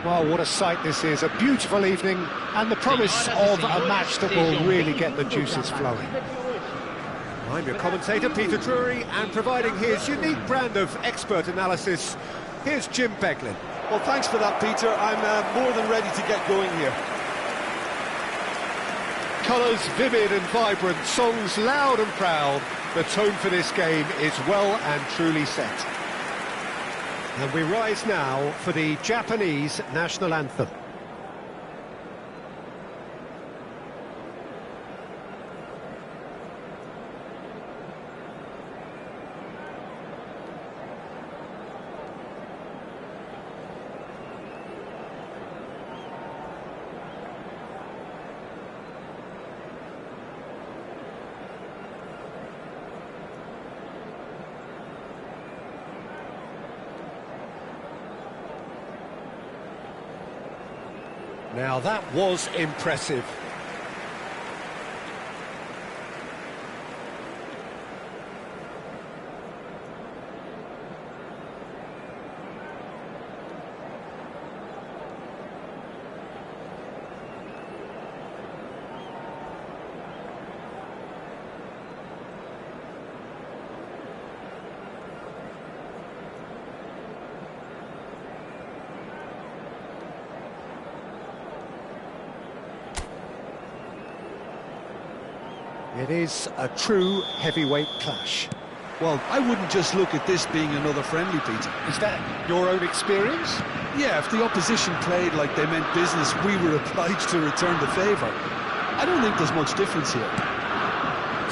Well, what a sight this is, a beautiful evening, and the promise of a match that will really get the juices flowing. I'm your commentator, Peter Drury, and providing his unique brand of expert analysis, here's Jim Beglin. Well, thanks for that, Peter. I'm more than ready to get going here. Colours vivid and vibrant, songs loud and proud. The tone for this game is well and truly set. And we rise now for the Japanese national anthem. Now that was impressive. It is a true heavyweight clash. Well, I wouldn't just look at this being another friendly, Peter. Is that your own experience? Yeah, if the opposition played like they meant business, we were obliged to return the favour. I don't think there's much difference here.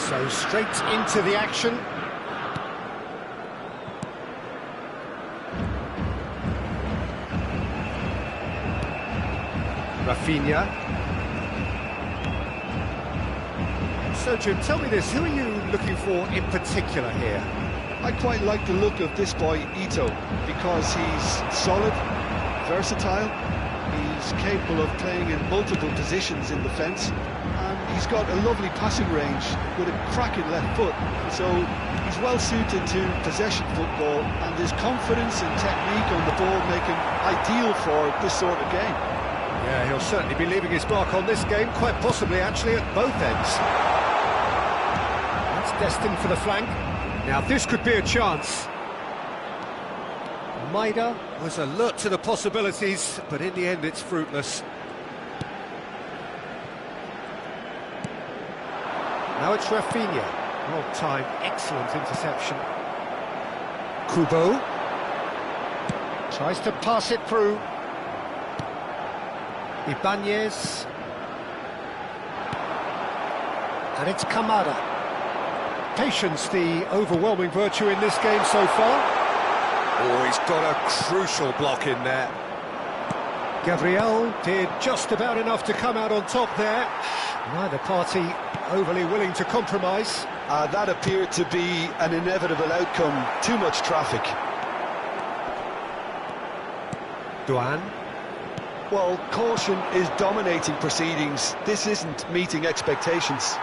So straight into the action. Rafinha. So, Jim, tell me this, who are you looking for in particular here? I quite like the look of this boy, Ito, because he's solid, versatile, he's capable of playing in multiple positions in defence, and he's got a lovely passing range with a cracking left foot, so he's well suited to possession football, and his confidence and technique on the ball make him ideal for this sort of game. Yeah, he'll certainly be leaving his mark on this game, quite possibly actually at both ends. Destined for the flank. Now this could be a chance. Maida was alert to the possibilities, but in the end it's fruitless. Now it's Rafinha. Well timed, excellent interception. Kubo tries to pass it through. Ibanez. And it's Kamada. Patience, the overwhelming virtue in this game so far. Oh, he's got a crucial block in there. Gabriel did just about enough to come out on top there. Neither party overly willing to compromise. That appeared to be an inevitable outcome. Too much traffic. Duan. Well, caution is dominating proceedings. This isn't meeting expectations.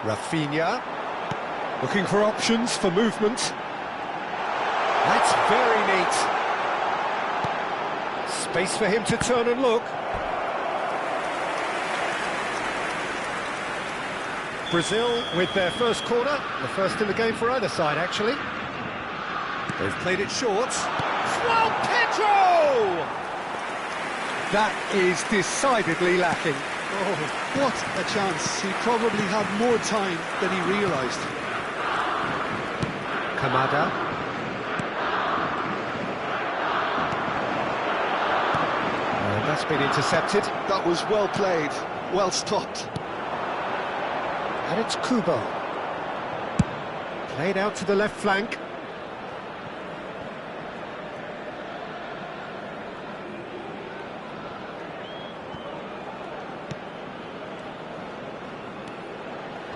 Rafinha, looking for options for movement. That's very neat. Space for him to turn and look. Brazil with their first corner, the first in the game for either side, actually. They've played it short. João Pedro! That is decidedly lacking. Oh, what a chance. He probably had more time than he realised. Kamada. And that's been intercepted. That was well played, well stopped. And it's Kubo. Played out to the left flank.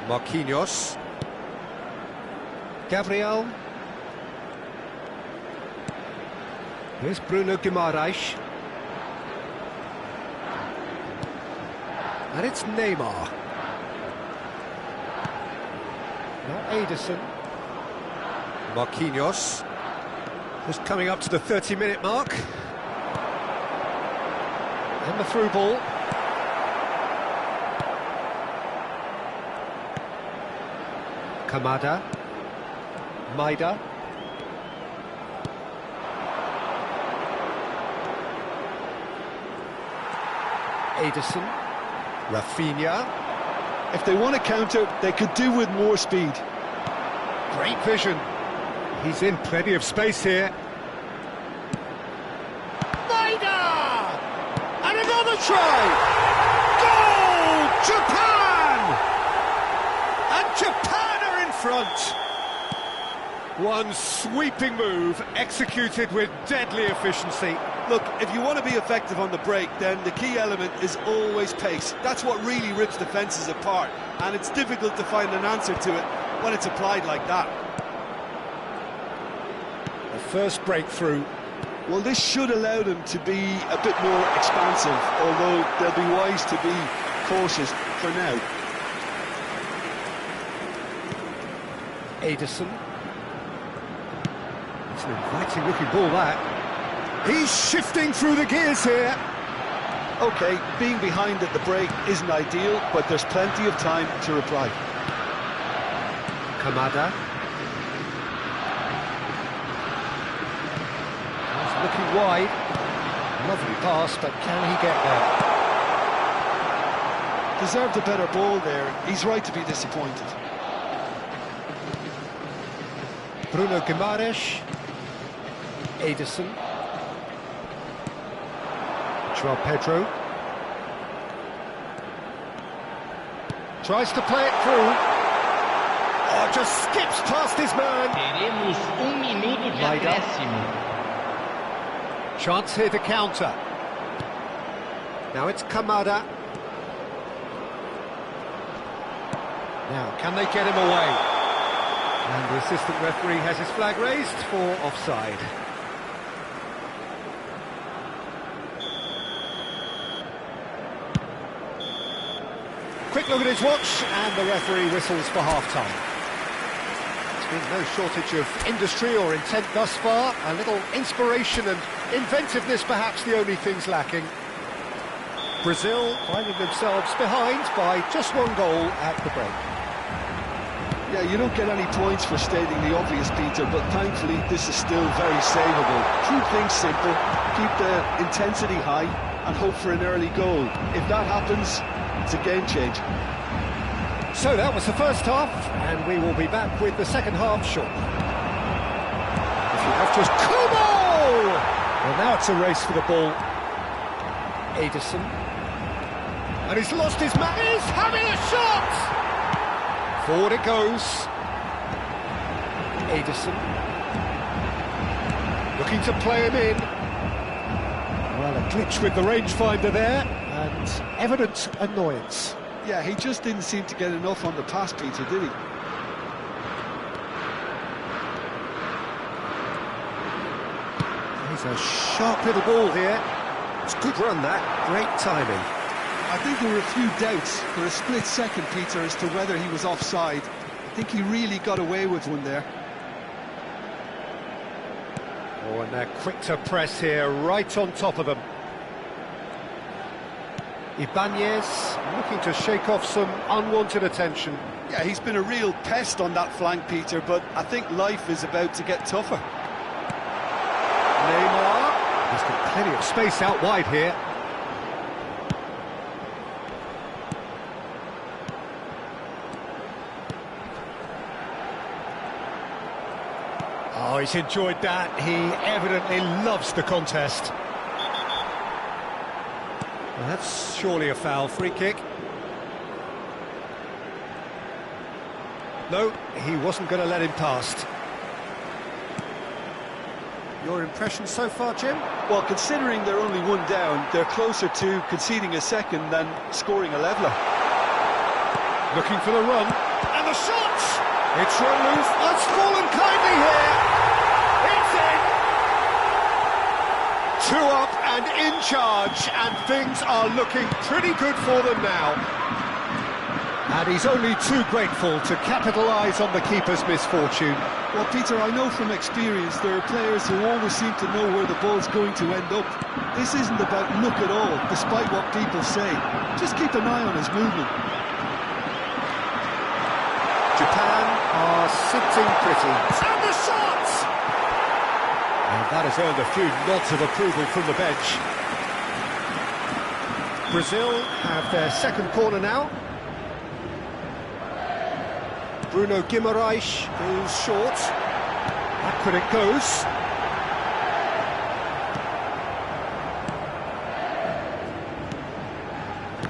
Marquinhos. Gabriel. Here's Bruno Guimaraes. And it's Neymar. Now Ederson. Marquinhos. Just coming up to the 30-minute mark. And the through ball. Kamada. Maida. Ederson. Rafinha. If they want to counter, they could do with more speed. Great vision. He's in plenty of space here. Maida! And another try! Goal! Japan! And Japan are in front. One sweeping move, executed with deadly efficiency. Look, if you want to be effective on the break, then the key element is always pace. That's what really rips defences apart, and it's difficult to find an answer to it when it's applied like that. The first breakthrough. Well, this should allow them to be a bit more expansive, although they'll be wise to be cautious for now. Ederson. It's an inviting looking ball, that. He's shifting through the gears here. OK, being behind at the break isn't ideal, but there's plenty of time to reply. Kamada. He's looking wide. Lovely pass, but can he get there? Deserved a better ball there. He's right to be disappointed. Bruno Guimaraes. Ederson. João Pedro. Tries to play it through. Oh, just skips past his man. Teremos minuto de acréscimo. Chance here to counter. Now it's Kamada. Now, can they get him away? And the assistant referee has his flag raised for offside. Quick look at his watch, and the referee whistles for half-time. There's been no shortage of industry or intent thus far. A little inspiration and inventiveness, perhaps the only things lacking. Brazil finding themselves behind by just one goal at the break. Yeah, you don't get any points for stating the obvious, Peter, but thankfully this is still very savable. Keep things simple, keep the intensity high, and hope for an early goal. If that happens, it's a game changer. So that was the first half, and we will be back with the second half shortly. If you have just come on! Well, now it's a race for the ball. Ederson. And he's lost his man. He's having a shot! Forward it goes. Ederson. Looking to play him in. Well, a glitch with the rangefinder there, and evident annoyance. Yeah, he just didn't seem to get enough on the pass, Peter, did he? He's a sharp little ball here. It's a good run, that. Great timing. I think there were a few doubts for a split second, Peter, as to whether he was offside. I think he really got away with one there. Oh, and they're quick to press here, right on top of them. Ibanez looking to shake off some unwanted attention. Yeah, he's been a real pest on that flank, Peter, but I think life is about to get tougher. Neymar. He's got plenty of space out wide here. Oh, he's enjoyed that. He evidently loves the contest. Well, that's surely a foul. Free kick. No, he wasn't going to let him past. Your impression so far, Jim? Well, considering they're only one down, they're closer to conceding a second than scoring a leveller. Looking for the run. And the shot! It's run loose. It's fallen kindly here. It's in. 2 up and in charge, and things are looking pretty good for them now. And he's only too grateful to capitalise on the keeper's misfortune. Well, Peter, I know from experience there are players who always seem to know where the ball's going to end up. This isn't about luck at all, despite what people say. Just keep an eye on his movement. Japan are sitting pretty. And the shot! And that has earned a few nods of approval from the bench. Brazil have their second corner now. Bruno Guimaraes goes short. Backward it goes.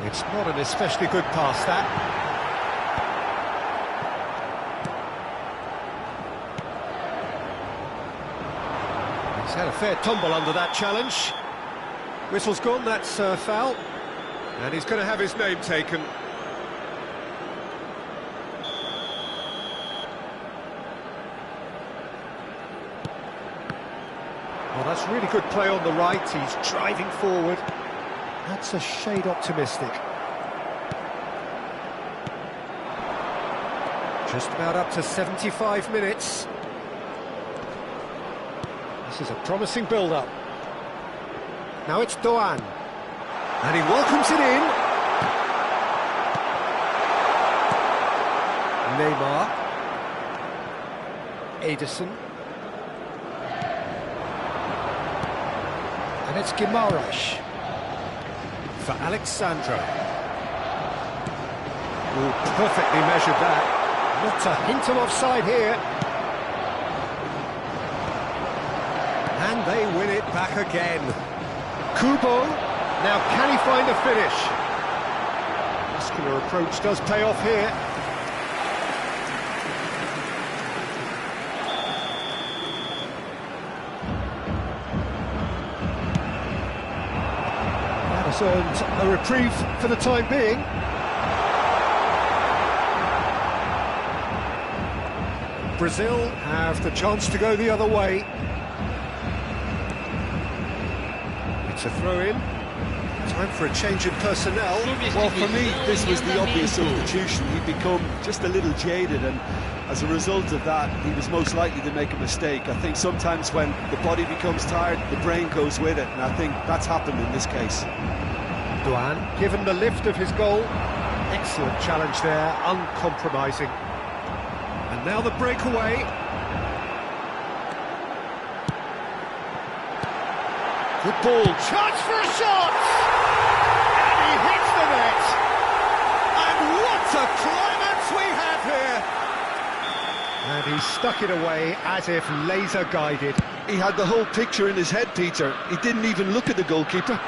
It's not an especially good pass, that. He's had a fair tumble under that challenge. Whistle's gone, that's a foul. And he's going to have his name taken. Well, that's really good play on the right. He's driving forward. That's a shade optimistic. Just about up to 75 minutes. This is a promising build-up. Now it's Doan. And he welcomes it in. Neymar. Ederson. And it's Guimaraes for Alexandro. Oh, perfectly measured that. Not a hint of offside here. And they win it back again. Kubo, now can he find a finish? Muscular approach does pay off here. Earned a reprieve for the time being. Brazil have the chance to go the other way. It's a throw-in. Time for a change in personnel. Well, for me, this was the obvious substitution. He'd become just a little jaded, and as a result of that, he was most likely to make a mistake. I think sometimes when the body becomes tired, the brain goes with it, and I think that's happened in this case. Doan, given the lift of his goal, excellent challenge there, uncompromising. And now the breakaway. Good ball, chance for a shot! And he hits the net! And what a climax we have here! And he stuck it away as if laser guided. He had the whole picture in his head, Peter. He didn't even look at the goalkeeper.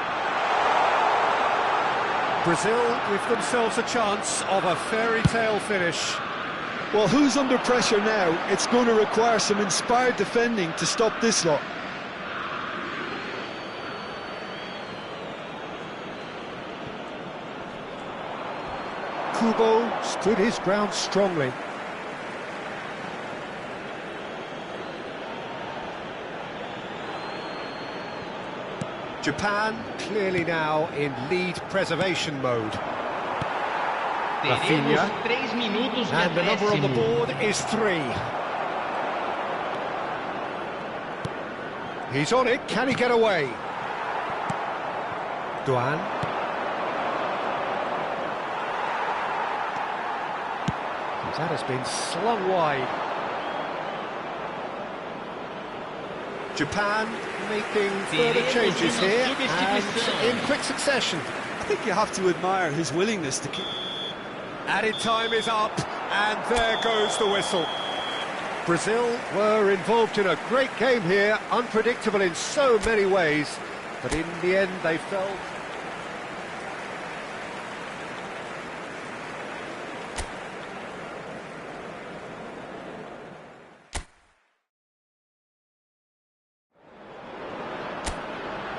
Brazil give themselves a chance of a fairy tale finish. Well, who's under pressure now? It's going to require some inspired defending to stop this lot. Kubo stood his ground strongly. Japan clearly now in lead preservation mode. Rafinha, and the number on the board is 3. He's on it, can he get away? Doan. That has been slung wide. Japan making further changes here, and in quick succession. I think you have to admire his willingness to keep... Added time is up, and there goes the whistle. Brazil were involved in a great game here, unpredictable in so many ways, but in the end they fell.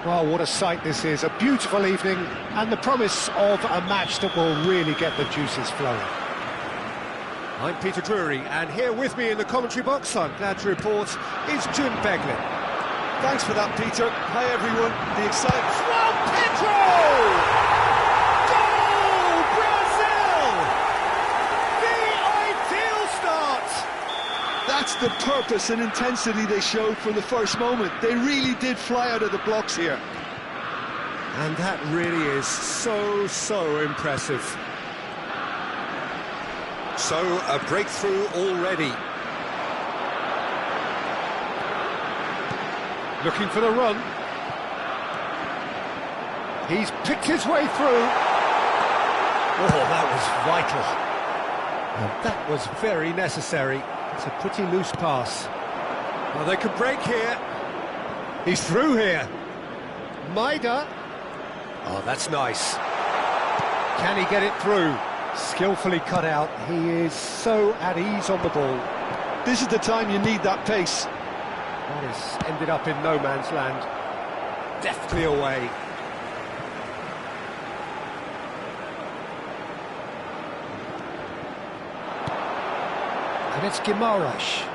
Well, what a sight this is, a beautiful evening, and the promise of a match that will really get the juices flowing. I'm Peter Drury, and here with me in the commentary box, I'm glad to report, is Jim Beglin. Thanks for that, Peter. Hi, everyone. The excitement... From Pedro! Goal, Brazil! That's the purpose and intensity they showed from the first moment. They really did fly out of the blocks here. And that really is so impressive. So, a breakthrough already. Looking for the run. He's picked his way through. Oh, that was vital. And that was very necessary. It's a pretty loose pass. Well, they could break here. He's through here. Maida. Oh, that's nice. Can he get it through? Skillfully cut out. He is so at ease on the ball. This is the time you need that pace. That has ended up in no man's land. Deftly away. And it's Guimaraes.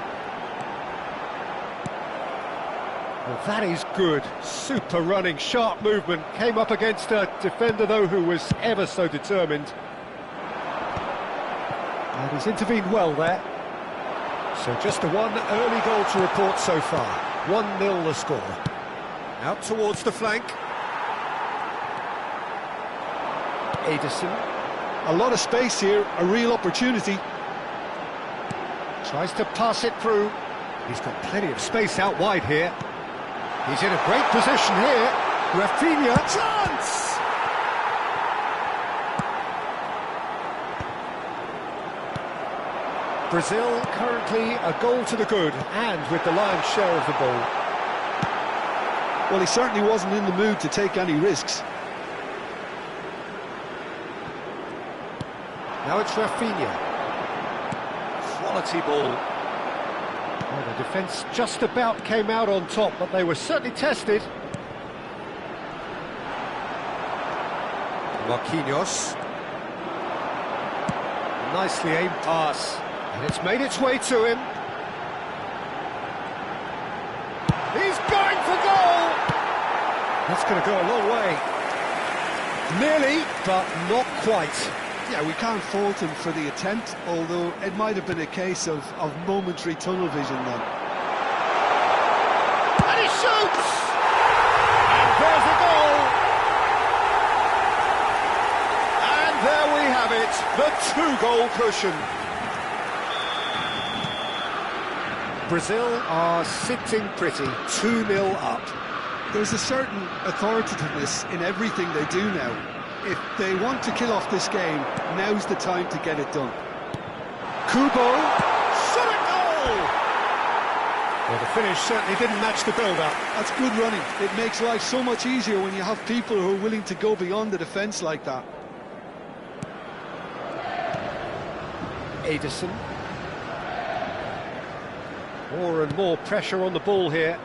Well, that is good. Super running, sharp movement. Came up against a defender, though, who was ever so determined. And he's intervened well there. So just the one early goal to report so far. 1-0 the score. Out towards the flank. Ederson. A lot of space here, a real opportunity. Tries to pass it through. He's got plenty of space out wide here. He's in a great position here. Rafinha. Chance! Brazil currently a goal to the good and with the lion's share of the ball. Well, he certainly wasn't in the mood to take any risks. Now it's Rafinha. Quality ball. Well, the defence just about came out on top, but they were certainly tested. Marquinhos. Nicely aimed pass. And it's made its way to him. He's going for goal! That's going to go a long way. Nearly, but not quite. Yeah, we can't fault him for the attempt, although it might have been a case of momentary tunnel vision then. And he shoots! And there's a goal! And there we have it, the two-goal cushion. Brazil are sitting pretty, 2-0 up. There's a certain authoritativeness in everything they do now. If they want to kill off this game, now's the time to get it done. Kubo, shot a goal! Well, the finish certainly didn't match the build-up. That's good running. It makes life so much easier when you have people who are willing to go beyond the defence like that. Ederson. More and more pressure on the ball here.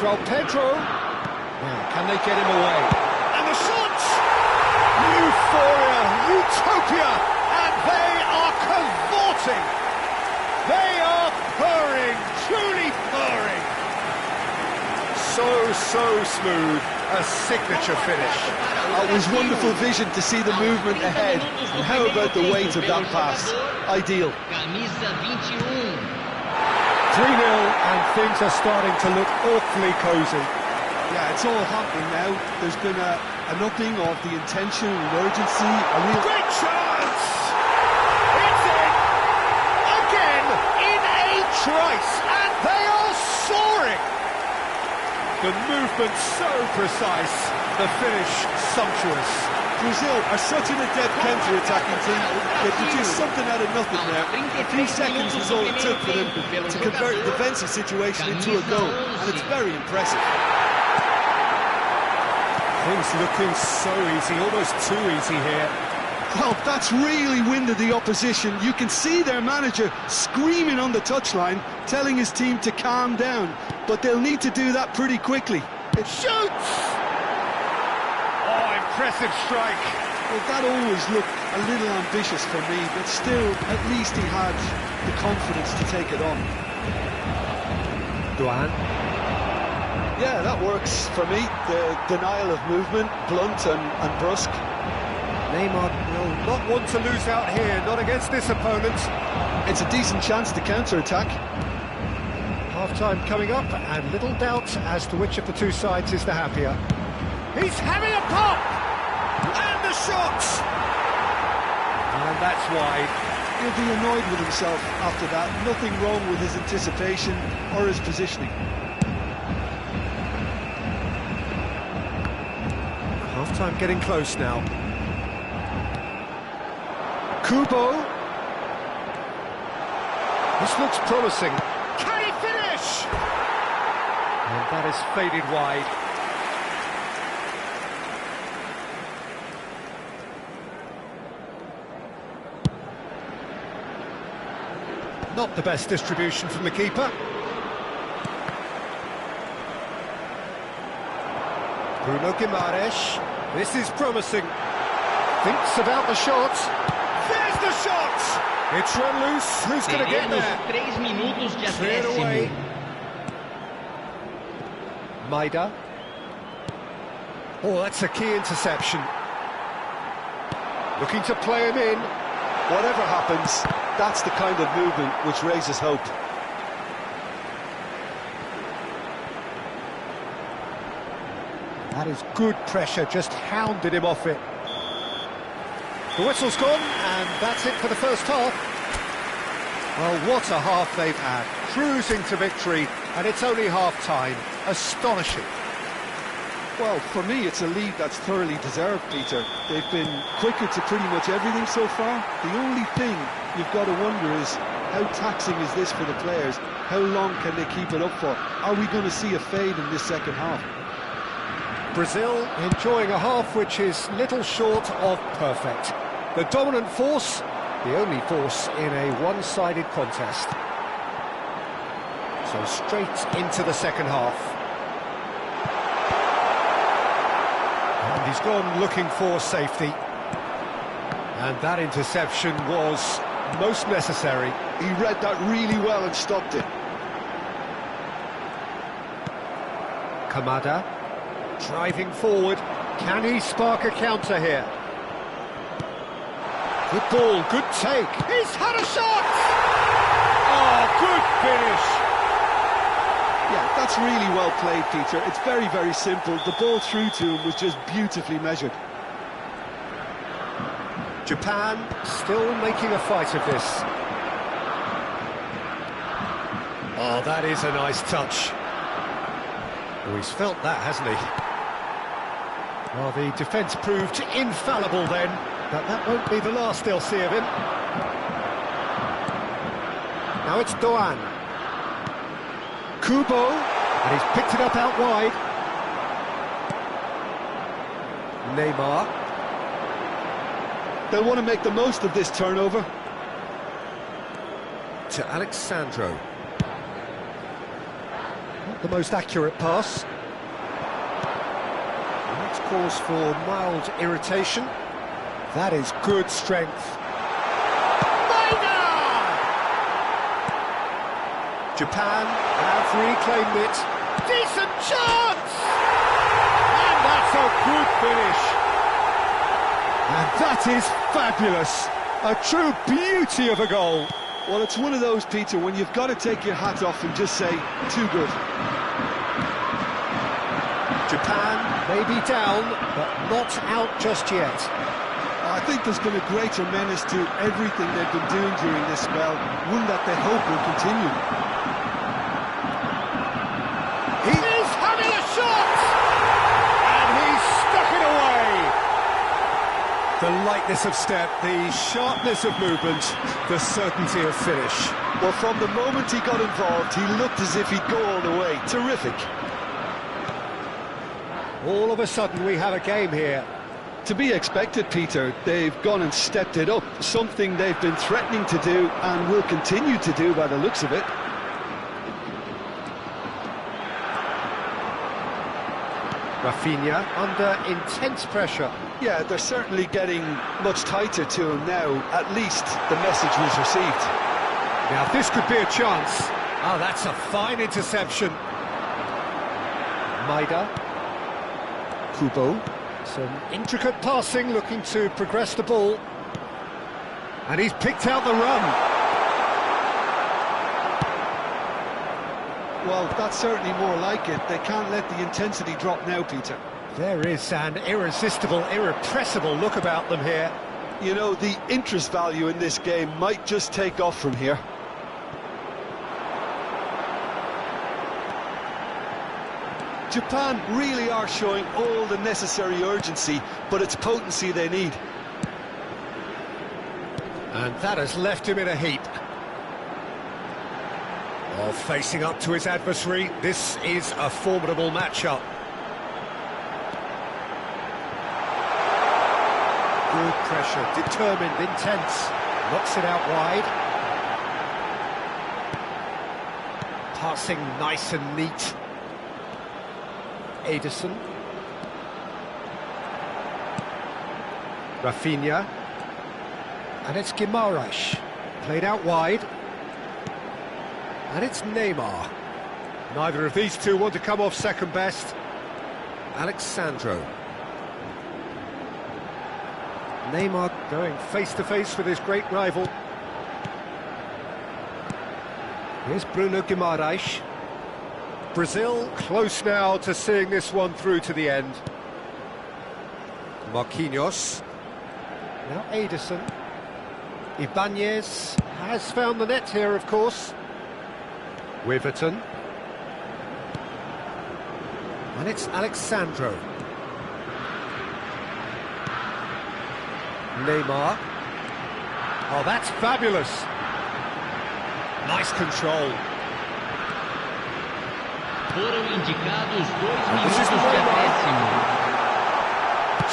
João Pedro. Now, can they get him away? And the shot! Euphoria, utopia, and they are cavorting. They are purring, truly purring. So smooth, a signature finish. It was wonderful vision to see the movement ahead. And how about the weight of that pass? Ideal. 3-0 and things are starting to look awfully cosy. Yeah, it's all happening now. There's been an upping of the intention and urgency. A real great chance! It's in! Again, in a trice, and they are soaring! The movement so precise, the finish sumptuous. Brazil are such an adept counter-attacking team. They produced something out of nothing there. A few seconds was all it took for them to convert a defensive situation into a goal, and it's very impressive. Things looking so easy, almost too easy here. Well, that's really winded the opposition. You can see their manager screaming on the touchline, telling his team to calm down, but they'll need to do that pretty quickly. It shoots! Impressive strike. Well, that always looked a little ambitious for me, but still, at least he had the confidence to take it on. Duan. Yeah, that works for me. The denial of movement, blunt and brusque. Neymar will not want to lose out here, not against this opponent. It's a decent chance to counter-attack. Half-time coming up, and little doubt as to which of the two sides is the happier. He's having a pop! And the shot! And that's wide. He'll be annoyed with himself after that. Nothing wrong with his anticipation or his positioning. Half-time getting close now. Kubo. This looks promising. Can he finish? And that is faded wide. Not the best distribution from the keeper. Bruno Guimaraes. This is promising. Thinks about the shot. There's the shot! It's run loose. Who's going to get there? 3 minutos de Cleared away. acréscimo. Maida. Oh, that's a key interception. Looking to play him in. Whatever happens, that's the kind of movement which raises hope. That is good pressure, just hounded him off it. The whistle's gone, and that's it for the first half. Well, what a half they've had. Cruising to victory, and it's only half-time. Astonishing. Well, for me, it's a lead that's thoroughly deserved, Peter. They've been quicker to pretty much everything so far. The only thing you've got to wonder is, how taxing is this for the players? How long can they keep it up for? Are we going to see a fade in this second half? Brazil enjoying a half which is little short of perfect. The dominant force, the only force in a one-sided contest. So straight into the second half. And he's gone looking for safety. And that interception was most necessary. He read that really well and stopped it. Kamada. Driving forward, can he spark a counter here? Good ball, good take. He's had a shot! Oh, good finish! Yeah, that's really well played, Peter. It's very, very simple. The ball through to him was just beautifully measured. Japan still making a fight of this. Oh, that is a nice touch. Oh, he's felt that, hasn't he? Well, the defence proved infallible then, but that won't be the last they'll see of him. Now it's Doan. Kubo, and he's picked it up out wide. Neymar. They'll want to make the most of this turnover. To Alexandro. Not the most accurate pass. Cause for mild irritation. That is good strength. Maida! Japan have reclaimed it. Decent chance! And that's a good finish. And that is fabulous. A true beauty of a goal. Well, it's one of those, Peter, when you've got to take your hat off and just say, too good. Japan may be down, but not out just yet. I think there's been a greater menace to everything they've been doing during this spell, one that they hope will continue. He is having a shot! And he's stuck it away! The lightness of step, the sharpness of movement, the certainty of finish. Well, from the moment he got involved, he looked as if he'd go all the way. Terrific. All of a sudden we have a game here. To be expected, Peter. They've gone and stepped it up, something they've been threatening to do and will continue to do by the looks of it. Rafinha under intense pressure. Yeah, they're certainly getting much tighter to him now. At least the message was received. Now this could be a chance. Oh, that's a fine interception. Maida. Kubo. Some intricate passing, looking to progress the ball. And he's picked out the run. Well, that's certainly more like it. They can't let the intensity drop now, Peter. There is an irresistible, irrepressible look about them here. You know, the interest value in this game might just take off from here. Japan really are showing all the necessary urgency, but it's potency they need. And that has left him in a heap. While facing up to his adversary, this is a formidable matchup. Good pressure, determined, intense. Knocks it out wide. Passing nice and neat. Ederson. Rafinha. And it's Guimaraes. Played out wide. And it's Neymar. Neither of these two want to come off second best. Alexandro. Neymar going face-to-face with his great rival. Here's Bruno Guimaraes. Brazil close now to seeing this one through to the end. Marquinhos. Now Ederson. Ibanez has found the net here, of course. Wiverton. And it's Alexandro. Neymar. Oh, that's fabulous. Nice control. Foram indicados 2 This is minutos de acréscimo.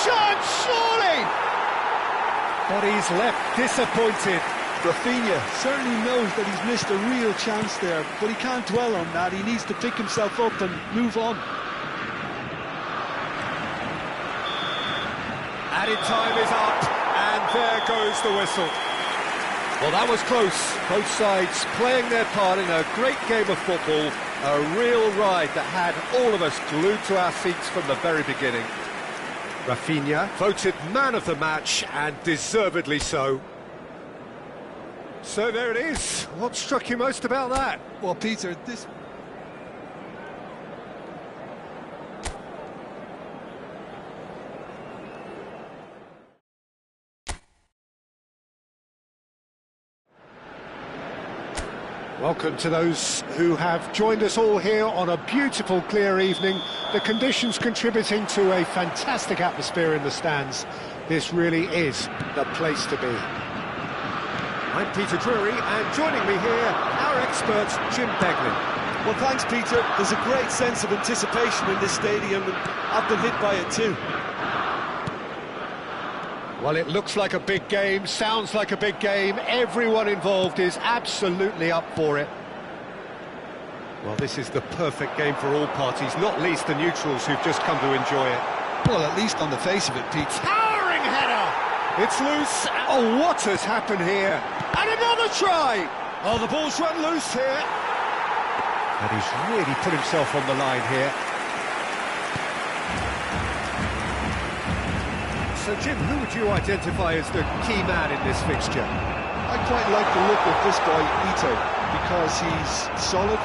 Chance, surely! But he's left disappointed. Rafinha certainly knows that he's missed a real chance there, but he can't dwell on that. He needs to pick himself up and move on. Added time is up, and there goes the whistle. Well, that was close. Both sides playing their part in a great game of football. A real ride that had all of us glued to our seats from the very beginning. Rafinha voted man of the match, and deservedly so. So there it is. What struck you most about that? Well, Peter, this... Welcome to those who have joined us all here on a beautiful, clear evening. The conditions contributing to a fantastic atmosphere in the stands. This really is the place to be. I'm Peter Drury, and joining me here, our expert, Jim Beglin. Well, thanks, Peter. There's a great sense of anticipation in this stadium, and I've been hit by it too. Well, it looks like a big game, sounds like a big game. Everyone involved is absolutely up for it. Well, this is the perfect game for all parties, not least the neutrals who've just come to enjoy it. Well, at least on the face of it, Pete. Towering header! It's loose. Oh, what has happened here? And another try! Oh, the ball's run loose here. And he's really put himself on the line here. So, Jim, who would you identify as the key man in this fixture? I quite like the look of this boy, Ito, because he's solid,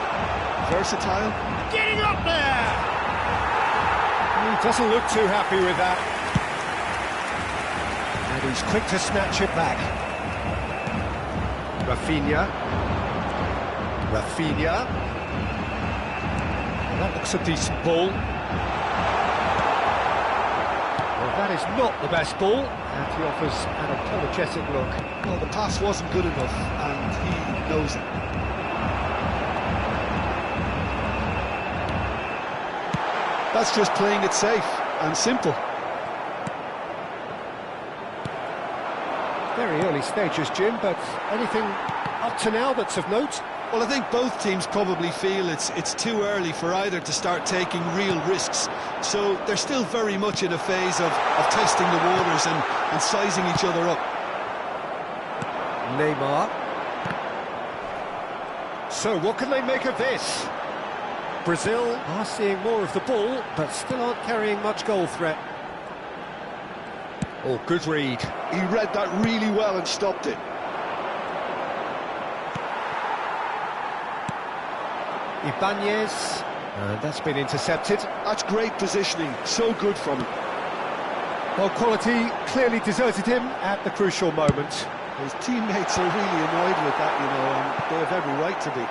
versatile. Getting up there! He doesn't look too happy with that. And he's quick to snatch it back. Rafinha. Rafinha. Well, that looks a decent ball. That is not the best ball, and he offers an apologetic look. Well, the pass wasn't good enough, and he knows it. That's just playing it safe and simple. Very early stages, Jim, but anything up to now that's of note? Well, I think both teams probably feel it's too early for either to start taking real risks. So they're still very much in a phase of testing the waters and sizing each other up. Neymar. So what can they make of this? Brazil are seeing more of the ball, but still aren't carrying much goal threat. Oh, good read. He read that really well and stopped it. Ibanez, and that's been intercepted. That's great positioning, so good from him. Well, quality clearly deserted him at the crucial moment. His teammates are really annoyed with that, you know, and they have every right to be.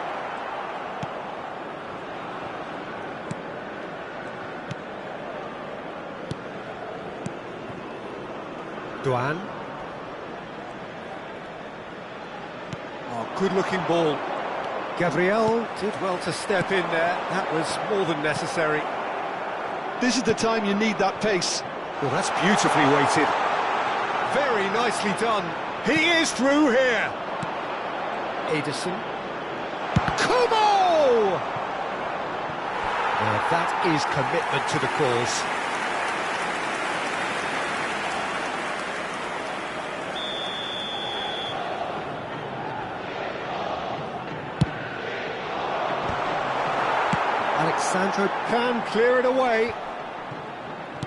Duan. Oh, good-looking ball. Gabriel did well to step in there. That was more than necessary. This is the time you need that pace. Well, that's beautifully weighted. Very nicely done. He is through here. Ederson. Kubo! Now that is commitment to the cause. Alexandro can clear it away.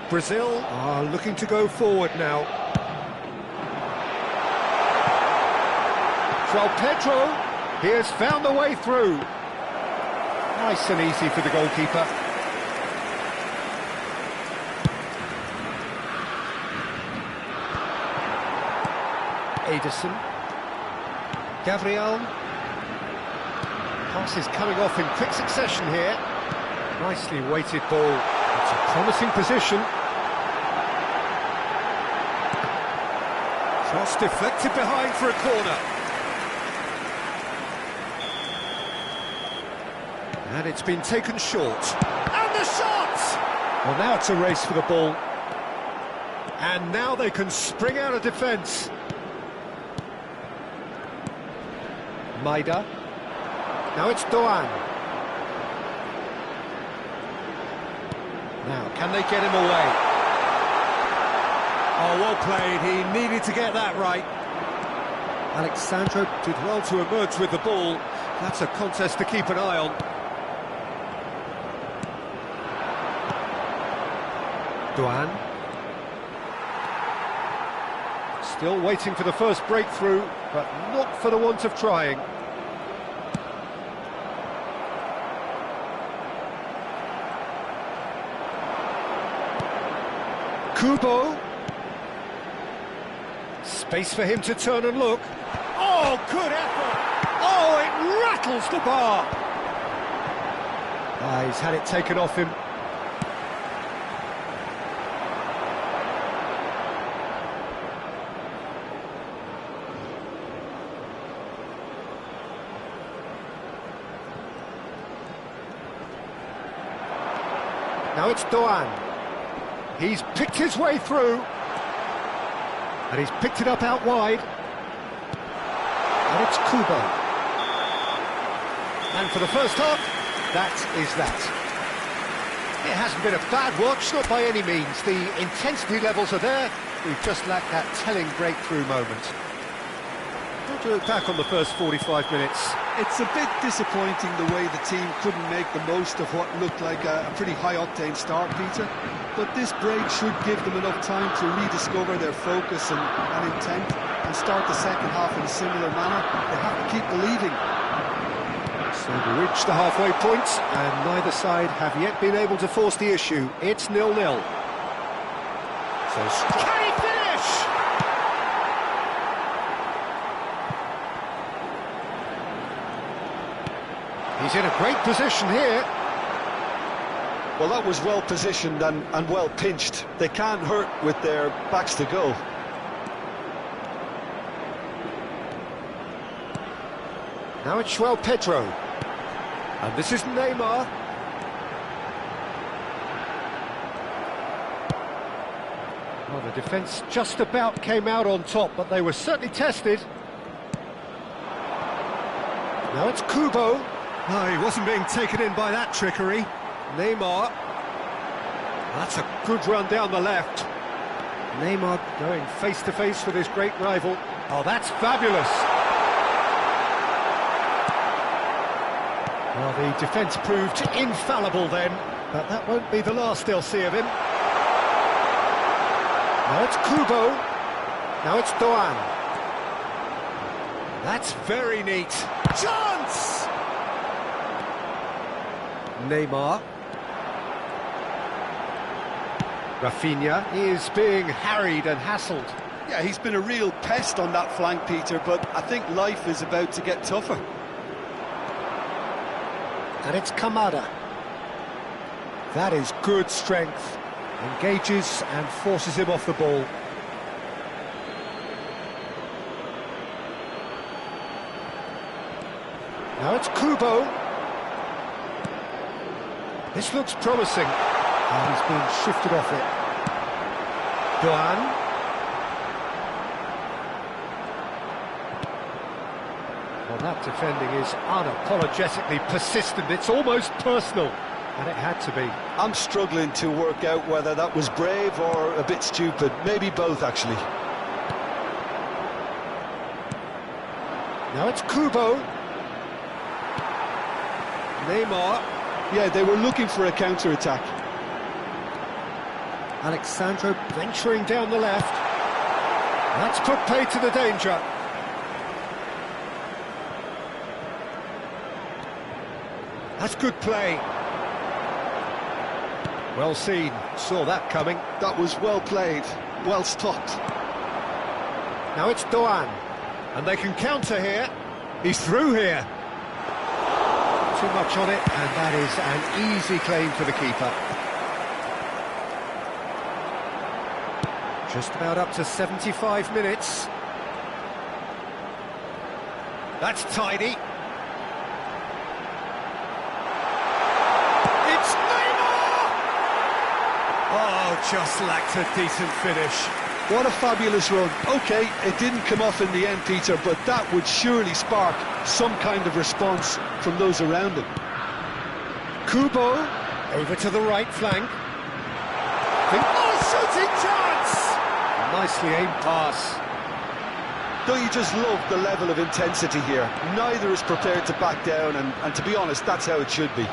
Brazil are looking to go forward now. João Pedro, he has found the way through. Nice and easy for the goalkeeper. Ederson. Gabriel. Pass is coming off in quick succession here. Nicely weighted ball. It's a promising position. Cross deflected behind for a corner. And it's been taken short. And the shot! Well, now it's a race for the ball. And now they can spring out of defence. Maida. Now it's Doan. Now, can they get him away? Oh, well played. He needed to get that right. Alexandro did well to emerge with the ball. That's a contest to keep an eye on. Doan. Still waiting for the first breakthrough, but not for the want of trying. Kubo. Space for him to turn and look. Oh, good effort! Oh, it rattles the bar! He's had it taken off him. Now it's Doan. He's picked his way through. And he's picked it up out wide. And it's Kubo. And for the first half, that is that. It hasn't been a bad watch, not by any means. The intensity levels are there. We've just lacked that telling breakthrough moment. How do you look back on the first 45 minutes? It's a bit disappointing the way the team couldn't make the most of what looked like a pretty high-octane start, Peter. But this break should give them enough time to rediscover their focus and intent and start the second half in a similar manner. They have to keep believing. So we reached the halfway point, and neither side have yet been able to force the issue. It's 0-0. So can he finish? He's in a great position here. Well, that was well positioned and well pinched. They can't hurt with their backs to goal. Now it's João Pedro. And this is Neymar. Well, the defence just about came out on top, but they were certainly tested. Now it's Kubo. No, he wasn't being taken in by that trickery. Neymar. That's a good run down the left. Neymar going face-to-face with his great rival. Oh, that's fabulous. Well, The defence proved infallible then, but that won't be the last they'll see of him. Now it's Kubo. Now it's Doan. That's very neat. Chance! Neymar. Rafinha is being harried and hassled. Yeah, he's been a real pest on that flank, Peter, but I think life is about to get tougher. And it's Kamada. That is good strength. Engages and forces him off the ball. Now it's Kubo. This looks promising. And he's been shifted off it. Doan. Well, that defending is unapologetically persistent. It's almost personal. And it had to be. I'm struggling to work out whether that was brave or a bit stupid. Maybe both, actually. Now it's Kubo. Neymar. Yeah, they were looking for a counter-attack. Alexandro venturing down the left. That's put pay to the danger. That's good play. Well seen, saw that coming. That was well played, well stopped. Now it's Doan, and they can counter here. He's through here. Too much on it, and that is an easy claim for the keeper. Just about up to 75 minutes. That's tidy. It's Neymar! Oh, just lacked a decent finish. What a fabulous run. OK, it didn't come off in the end, Peter, but that would surely spark some kind of response from those around him. Kubo, over to the right flank. Oh, shooting chance! Nicely aimed pass. Don't you just love the level of intensity here? Neither is prepared to back down, and to be honest, that's how it should be.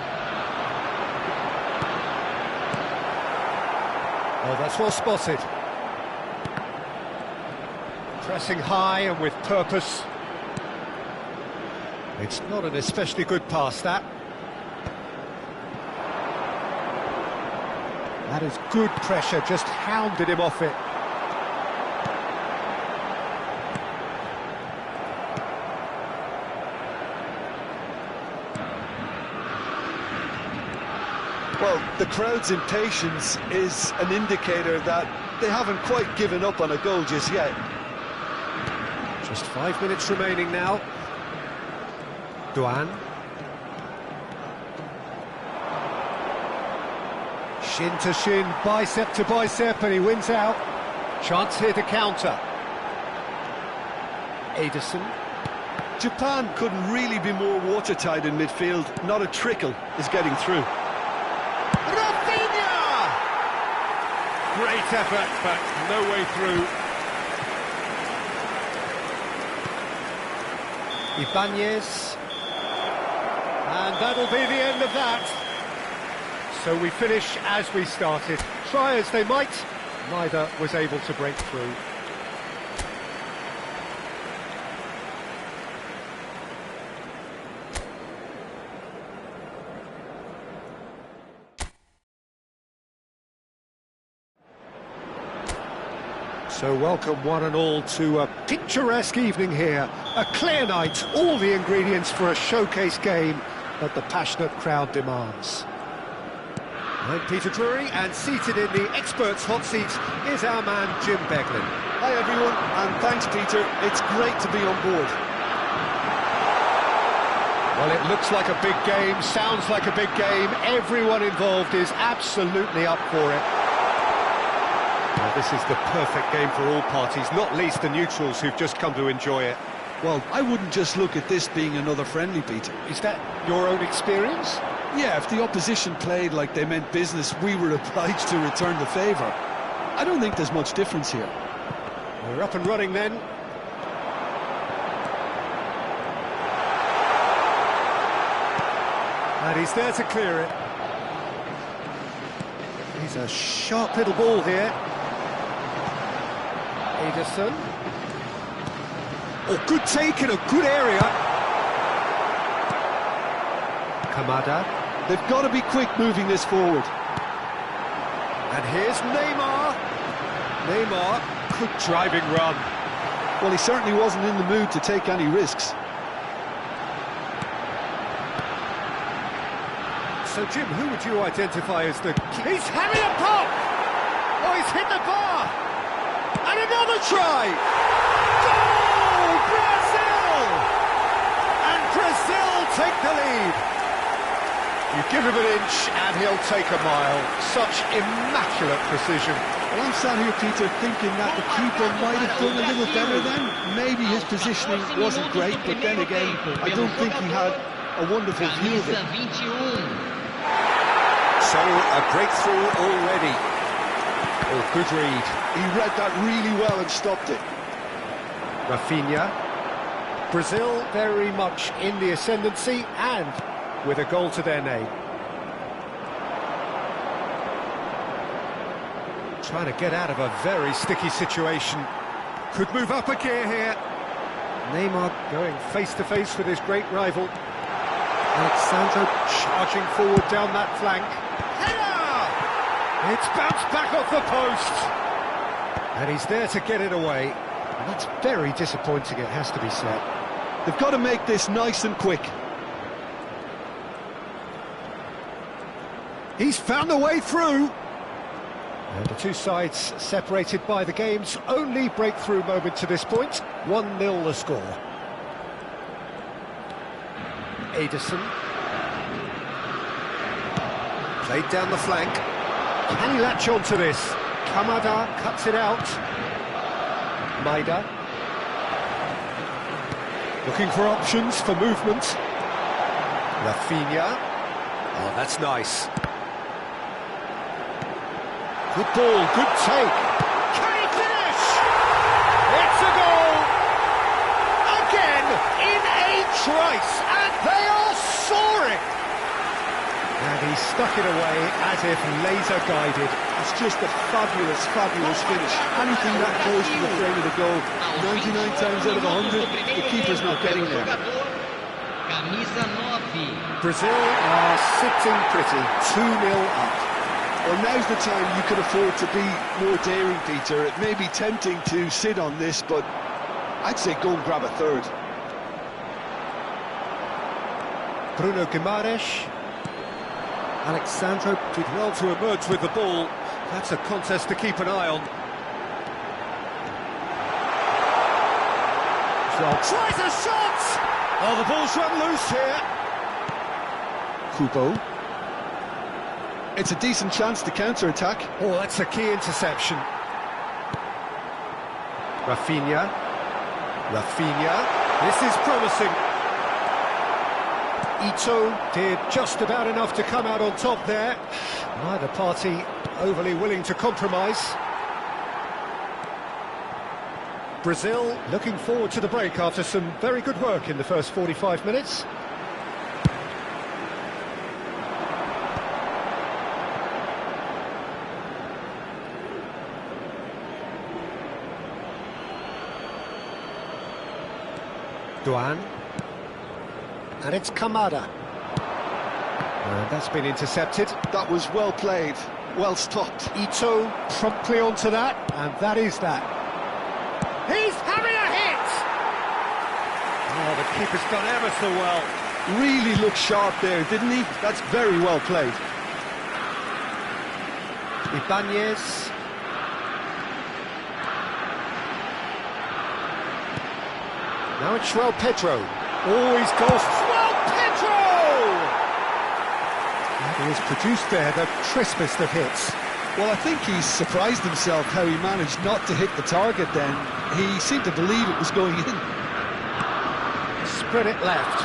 Oh, that's well spotted. Pressing high and with purpose. It's not an especially good pass, that. That is good pressure, just hounded him off it. Well, the crowd's impatience is an indicator that they haven't quite given up on a goal just yet. Just 5 minutes remaining now. Doan. Shin to shin, bicep to bicep, and he wins out. Chance here to counter. Ederson. Japan couldn't really be more watertight in midfield. Not a trickle is getting through. Rafinha! Great effort, but no way through. Ibanez. And that'll be the end of that. So we finish as we started. Try as they might, neither was able to break through. So welcome one and all to a picturesque evening here. A clear night, all the ingredients for a showcase game that the passionate crowd demands. I'm Peter Drury, and seated in the experts' hot seat is our man Jim Beglin. Hi everyone, and thanks Peter, it's great to be on board. Well, it looks like a big game, sounds like a big game, everyone involved is absolutely up for it. Well, this is the perfect game for all parties, not least the neutrals who've just come to enjoy it. Well, I wouldn't just look at this being another friendly, Peter. Is that your own experience? Yeah, if the opposition played like they meant business, we were obliged to return the favour. I don't think there's much difference here. We're up and running then. And he's there to clear it. He's a sharp little ball here. Ederson. Oh, good take in a good area. Kamada. They've got to be quick moving this forward. And here's Neymar. Neymar, good driving run. Well, he certainly wasn't in the mood to take any risks. So, Jim, who would you identify as the key? He's having a pop! Oh, he's hit the bar! And another try! Goal! Brazil! And Brazil take the lead. You give him an inch and he'll take a mile. Such immaculate precision. Well, I'm sat here, Peter, thinking that the keeper might have done a little better then. Maybe his positioning wasn't great, but then again, I don't think he had a wonderful view of it. So, a breakthrough already. Oh, good read. He read that really well and stopped it. Rafinha. Brazil very much in the ascendancy and with a goal to their name. Trying to get out of a very sticky situation. Could move up a gear here. Neymar going face-to-face with his great rival. Alexandro charging forward down that flank. Header! It's bounced back off the post. And he's there to get it away. And that's very disappointing, it has to be said. They've got to make this nice and quick. He's found a way through. And the two sides separated by the game's only breakthrough moment to this point. 1-0 the score. Ederson. Played down the flank. Can he latch on to this? Kamada cuts it out. Maida. Looking for options for movement. Rafinha. Oh, that's nice. Good ball, good take. Can he finish? It's a goal! Again, in a trice, and they are soaring! And he stuck it away as if laser guided. It's just a fabulous, fabulous finish. Anything that close to the frame of the goal, 99 times out of 100, the keeper's not getting there. Brazil are sitting pretty, 2-0 up. Well, now's the time you could afford to be more daring, Peter. It may be tempting to sit on this, but I'd say go and grab a third. Bruno Guimaraes. Alexandro did well to emerge with the ball. That's a contest to keep an eye on. Tries a shot! Oh, the ball's run loose here. Kubo. It's a decent chance to counter-attack. Oh, that's a key interception. Rafinha. Rafinha. This is promising. Ito did just about enough to come out on top there. Neither party overly willing to compromise. Brazil looking forward to the break after some very good work in the first 45 minutes. Duan. And it's Kamada. And that's been intercepted. That was well played, well stopped. Ito promptly onto that, and that is that. He's having a hit! Oh, the keeper's done ever so well. Really looked sharp there, didn't he? That's very well played. Ibanez. Now it's João Pedro. Oh, he's got João Pedro! And he has produced there the crispest of hits. Well, I think he's surprised himself how he managed not to hit the target then. He seemed to believe it was going in. Spread it left.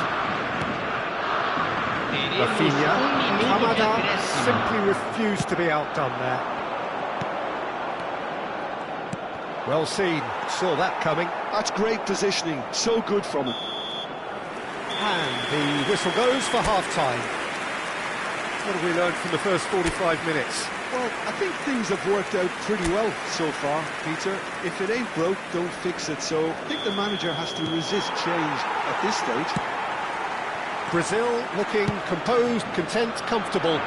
Rafinha. Kamada simply refused to be outdone there. Well seen, saw that coming. That's great positioning, so good from him. And the whistle goes for half-time. What have we learned from the first 45 minutes? Well, I think things have worked out pretty well so far, Peter. If it ain't broke, don't fix it. So I think the manager has to resist change at this stage. Brazil looking composed, content, comfortable,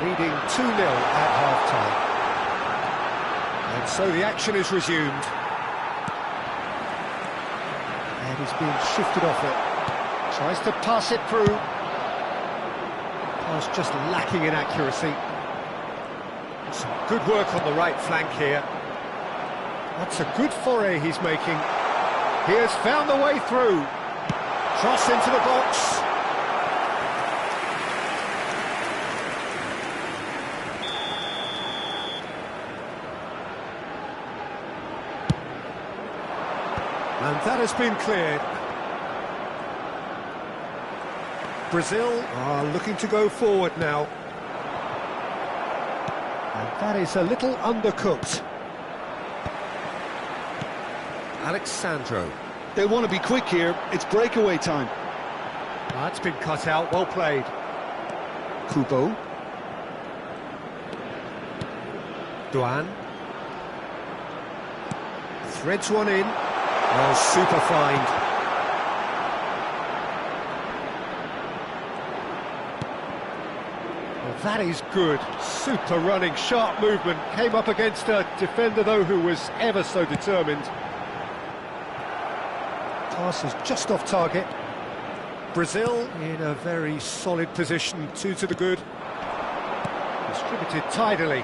leading 2-0 at half-time. And so the action is resumed. And he's being shifted off it. Tries to pass it through. Pass just lacking in accuracy. Some good work on the right flank here. That's a good foray he's making. He has found the way through. Cross into the box. And that has been cleared. Brazil are looking to go forward now. And that is a little undercooked. Alexandro. They want to be quick here. It's breakaway time. That's been cut out, well played. Kubo. Duan. Threads one in. Oh, super find. Well, that is good. Super running, sharp movement. Came up against a defender, though, who was ever so determined. Pass is just off target. Brazil in a very solid position, 2 to the good. Distributed tidily.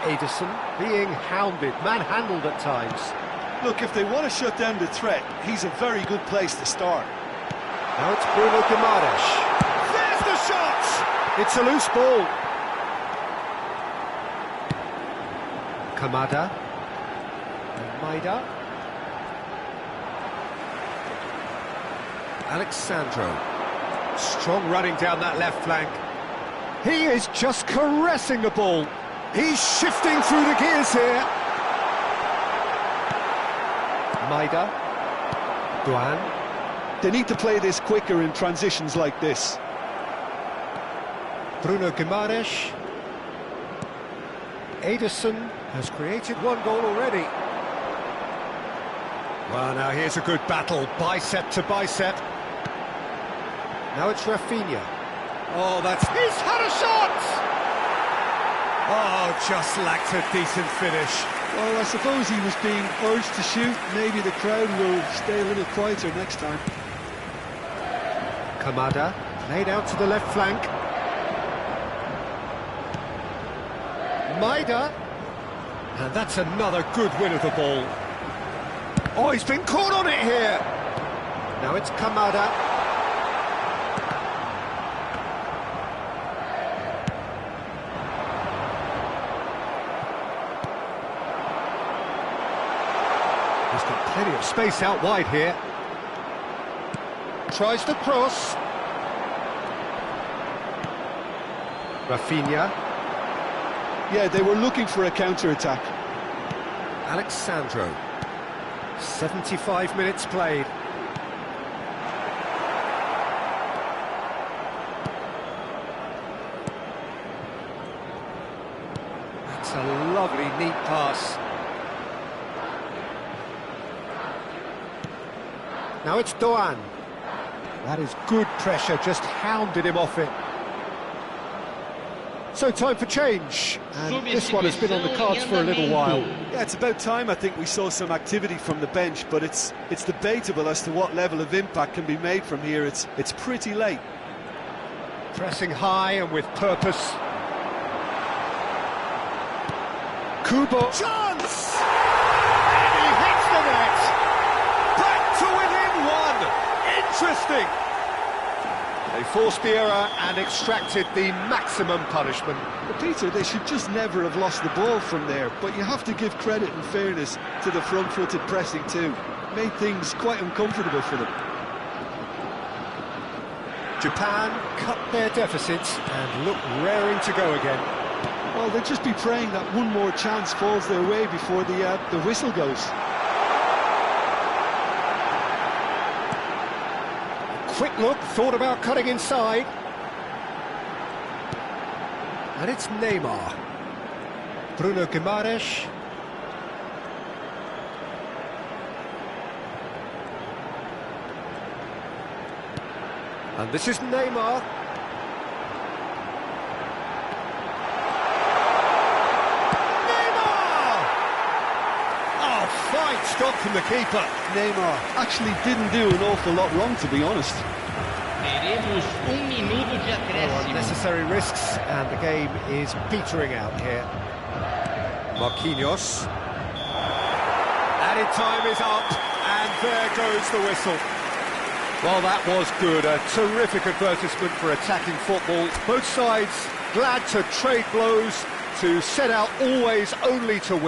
Ederson being hounded, manhandled at times. Look, if they want to shut down the threat, he's a very good place to start. Now it's Bruno Guimaraes. There's the shot! It's a loose ball. Kamada. Maida. Alexandro. Strong running down that left flank. He is just caressing the ball. He's shifting through the gears here. Maida. Duan. They need to play this quicker in transitions like this. Bruno Guimaraes. Ederson has created 1 goal already. Well, now here's a good battle, bicep to bicep. Now it's Rafinha. Oh, he's had a shot! Oh, just lacked a decent finish. Well, I suppose he was being urged to shoot. Maybe the crowd will stay a little quieter next time. Kamada, laid out to the left flank. Maida. And that's another good win of the ball. Oh, he's been caught on it here. Now it's Kamada. He's got plenty of space out wide here. Tries to cross. Rafinha. Yeah, they were looking for a counter-attack. Alexandro. 75 minutes played. That's a lovely, neat pass. Now it's Doan. That is good pressure, just hounded him off it. So time for change, and this one has been on the cards for a little while. Yeah, it's about time I think we saw some activity from the bench, but it's debatable as to what level of impact can be made from here. It's pretty late. Pressing high and with purpose. Kubo. Chance! And he hits the net! Back to within 1! Interesting! They forced the error and extracted the maximum punishment. But Peter, they should just never have lost the ball from there, but you have to give credit and fairness to the front-footed pressing too. Made things quite uncomfortable for them. Japan cut their deficits and look raring to go again. Well, they'll just be praying that one more chance falls their way before the whistle goes. Quick look, thought about cutting inside. And it's Neymar. Bruno Guimaraes. And this is Neymar. Neymar! Oh, fine stop from the keeper. Neymar actually didn't do an awful lot wrong, to be honest. Teremos minuto de acréscimo. Unnecessary risks, and the game is petering out here. Marquinhos. Added time is up, and there goes the whistle. Well, that was good. A terrific advertisement for attacking football. Both sides glad to trade blows, to set out always only to win.